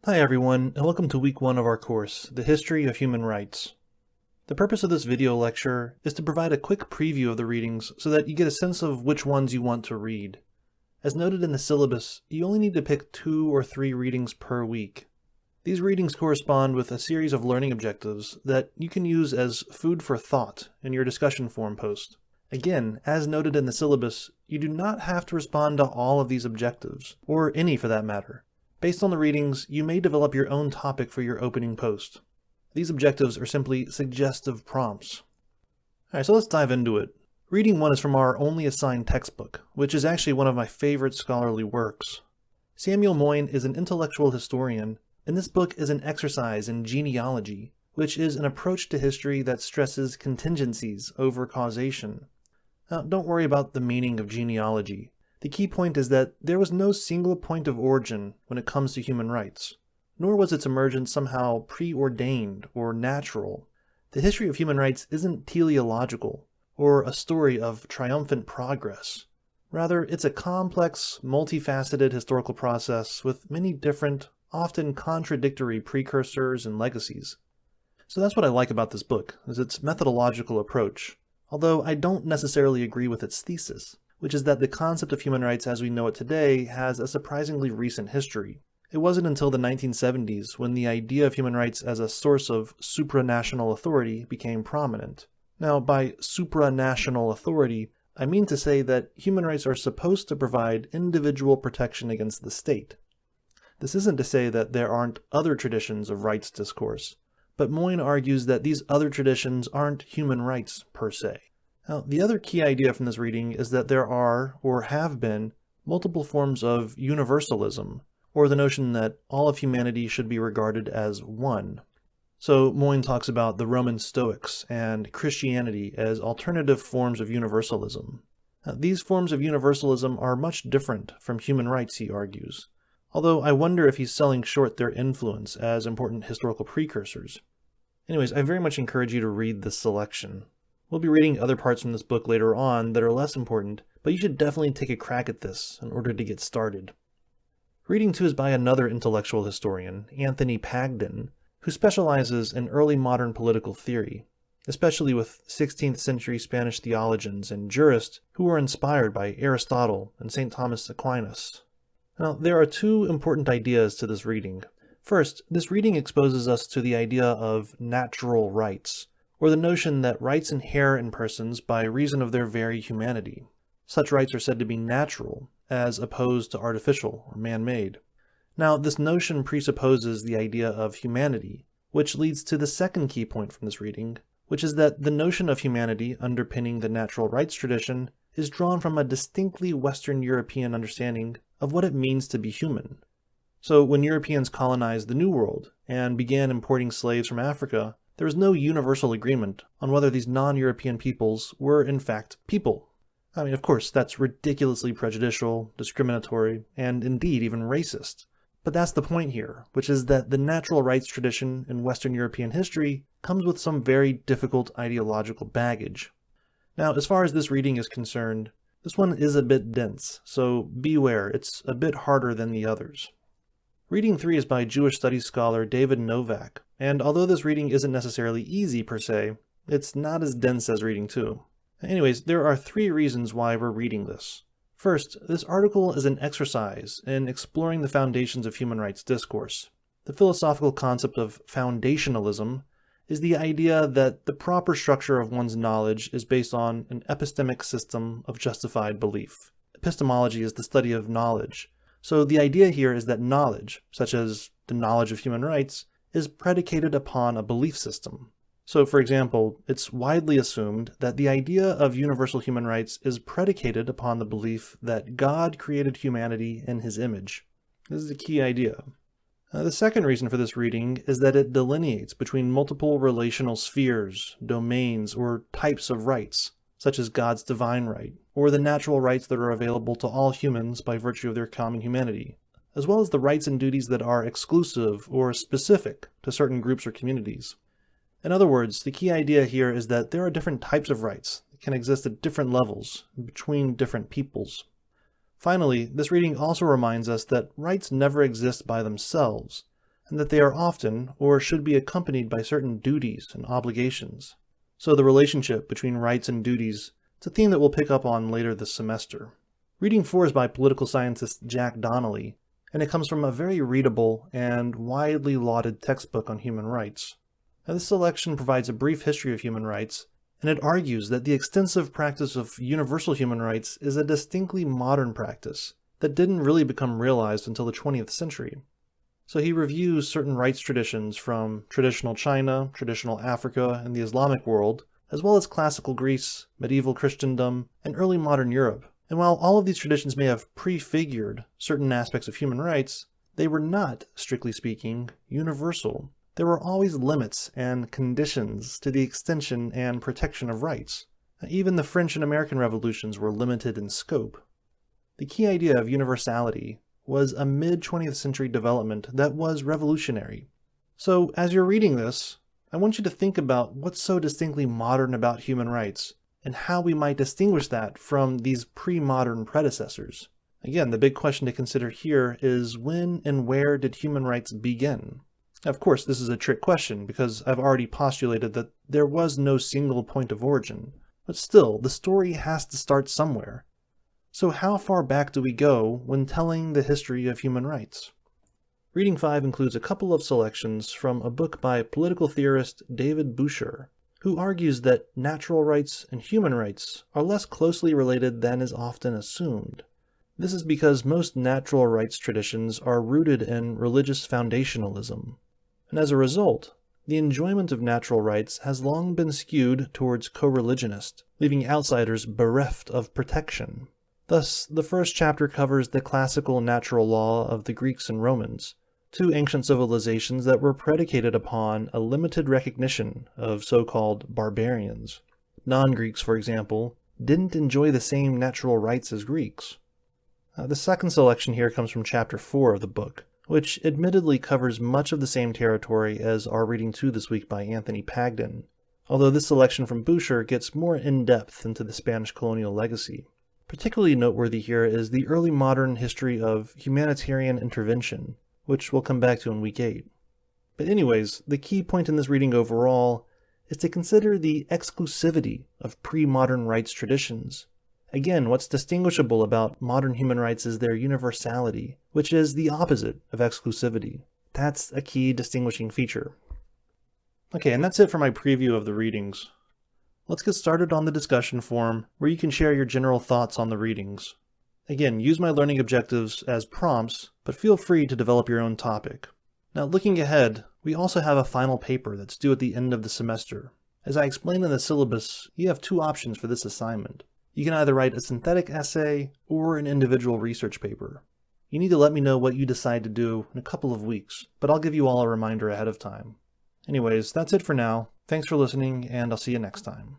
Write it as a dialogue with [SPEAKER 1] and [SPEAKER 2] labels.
[SPEAKER 1] Hi everyone, and welcome to week 1 of our course, The History of Human Rights. The purpose of this video lecture is to provide a quick preview of the readings so that you get a sense of which ones you want to read. As noted in the syllabus, you only need to pick 2 or 3 readings per week. These readings correspond with a series of learning objectives that you can use as food for thought in your discussion forum post. Again, as noted in the syllabus, you do not have to respond to all of these objectives, or any for that matter. Based on the readings, you may develop your own topic for your opening post. These objectives are simply suggestive prompts. Alright, so let's dive into it. Reading 1 is from our only assigned textbook, which is actually one of my favorite scholarly works. Samuel Moyn is an intellectual historian, and this book is an exercise in genealogy, which is an approach to history that stresses contingencies over causation. Now, don't worry about the meaning of genealogy. The key point is that there was no single point of origin when it comes to human rights, nor was its emergence somehow preordained or natural. The history of human rights isn't teleological, or a story of triumphant progress. Rather, it's a complex, multifaceted historical process with many different, often contradictory precursors and legacies. So that's what I like about this book, is its methodological approach, although I don't necessarily agree with its thesis, which is that the concept of human rights as we know it today has a surprisingly recent history. It wasn't until the 1970s when the idea of human rights as a source of supranational authority became prominent. Now, by supranational authority, I mean to say that human rights are supposed to provide individual protection against the state. This isn't to say that there aren't other traditions of rights discourse, but Moyn argues that these other traditions aren't human rights per se. Now, the other key idea from this reading is that there are, or have been, multiple forms of universalism, or the notion that all of humanity should be regarded as one. So Moyn talks about the Roman Stoics and Christianity as alternative forms of universalism. Now, these forms of universalism are much different from human rights, he argues, although I wonder if he's selling short their influence as important historical precursors. Anyways, I very much encourage you to read this selection. We'll be reading other parts from this book later on that are less important, but you should definitely take a crack at this in order to get started. Reading 2 is by another intellectual historian, Anthony Pagden, who specializes in early modern political theory, especially with 16th century Spanish theologians and jurists who were inspired by Aristotle and St. Thomas Aquinas. Now, there are 2 important ideas to this reading. First, this reading exposes us to the idea of natural rights, or the notion that rights inhere in persons by reason of their very humanity. Such rights are said to be natural, as opposed to artificial or man-made. Now, this notion presupposes the idea of humanity, which leads to the second key point from this reading, which is that the notion of humanity underpinning the natural rights tradition is drawn from a distinctly Western European understanding of what it means to be human. So when Europeans colonized the New World and began importing slaves from Africa, there was no universal agreement on whether these non-European peoples were in fact people. I mean, of course, that's ridiculously prejudicial, discriminatory, and indeed even racist. But that's the point here, which is that the natural rights tradition in Western European history comes with some very difficult ideological baggage. Now, as far as this reading is concerned, this one is a bit dense, so beware, it's a bit harder than the others. Reading 3 is by Jewish studies scholar David Novak, and although this reading isn't necessarily easy per se, it's not as dense as reading 2. Anyways, there are 3 reasons why we're reading this. First, this article is an exercise in exploring the foundations of human rights discourse. The philosophical concept of foundationalism is the idea that the proper structure of one's knowledge is based on an epistemic system of justified belief. Epistemology is the study of knowledge. So the idea here is that knowledge, such as the knowledge of human rights, is predicated upon a belief system. So for example, it's widely assumed that the idea of universal human rights is predicated upon the belief that God created humanity in his image. This is a key idea. The second reason for this reading is that it delineates between multiple relational spheres, domains, or types of rights, such as God's divine right, or the natural rights that are available to all humans by virtue of their common humanity, as well as the rights and duties that are exclusive or specific to certain groups or communities. In other words, the key idea here is that there are different types of rights that can exist at different levels between different peoples. Finally, this reading also reminds us that rights never exist by themselves, and that they are often, or should be accompanied by certain duties and obligations. So the relationship between rights and duties is a theme that we'll pick up on later this semester. Reading 4 is by political scientist Jack Donnelly, and it comes from a very readable and widely lauded textbook on human rights. Now, this selection provides a brief history of human rights, and it argues that the extensive practice of universal human rights is a distinctly modern practice that didn't really become realized until the 20th century. So he reviews certain rights traditions from traditional China, traditional Africa, and the Islamic world, as well as classical Greece, medieval Christendom, and early modern Europe. And while all of these traditions may have prefigured certain aspects of human rights, they were not, strictly speaking, universal. There were always limits and conditions to the extension and protection of rights. Even the French and American revolutions were limited in scope. The key idea of universality was a mid-20th century development that was revolutionary. So, as you're reading this, I want you to think about what's so distinctly modern about human rights, and how we might distinguish that from these pre-modern predecessors. Again, the big question to consider here is when and where did human rights begin? Of course, this is a trick question because I've already postulated that there was no single point of origin, but still, the story has to start somewhere. So how far back do we go when telling the history of human rights? Reading 5 includes a couple of selections from a book by political theorist David Boucher, who argues that natural rights and human rights are less closely related than is often assumed. This is because most natural rights traditions are rooted in religious foundationalism, and as a result, the enjoyment of natural rights has long been skewed towards co-religionist, leaving outsiders bereft of protection. Thus, the first chapter covers the classical natural law of the Greeks and Romans, two ancient civilizations that were predicated upon a limited recognition of so-called barbarians. Non-Greeks, for example, didn't enjoy the same natural rights as Greeks. The second selection here comes from chapter 4 of the book, which admittedly covers much of the same territory as our reading 2 this week by Anthony Pagden, although this selection from Boucher gets more in-depth into the Spanish colonial legacy. Particularly noteworthy here is the early modern history of humanitarian intervention, which we'll come back to in week 8. But anyways, the key point in this reading overall is to consider the exclusivity of pre-modern rights traditions. Again, what's distinguishable about modern human rights is their universality, which is the opposite of exclusivity. That's a key distinguishing feature. Okay, and that's it for my preview of the readings. Let's get started on the discussion forum, where you can share your general thoughts on the readings. Again, use my learning objectives as prompts, but feel free to develop your own topic. Now, looking ahead, we also have a final paper that's due at the end of the semester. As I explained in the syllabus, you have two options for this assignment. You can either write a synthetic essay or an individual research paper. You need to let me know what you decide to do in a couple of weeks, but I'll give you all a reminder ahead of time. Anyways, that's it for now. Thanks for listening, and I'll see you next time.